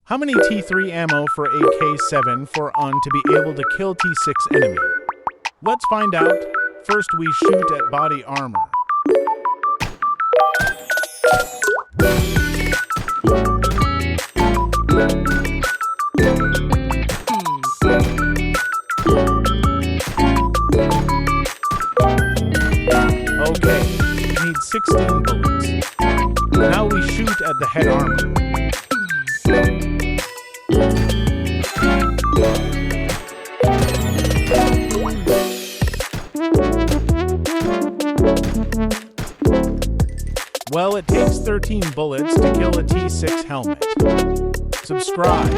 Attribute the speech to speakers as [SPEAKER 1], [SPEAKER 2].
[SPEAKER 1] How many T3 ammo for AK-74N to be able to kill T6 enemy? Let's find out. First we shoot at body armor. Okay, need 16 bullets. Now we shoot at the head armor. Well, it takes 13 bullets to kill a T6 helmet. Subscribe.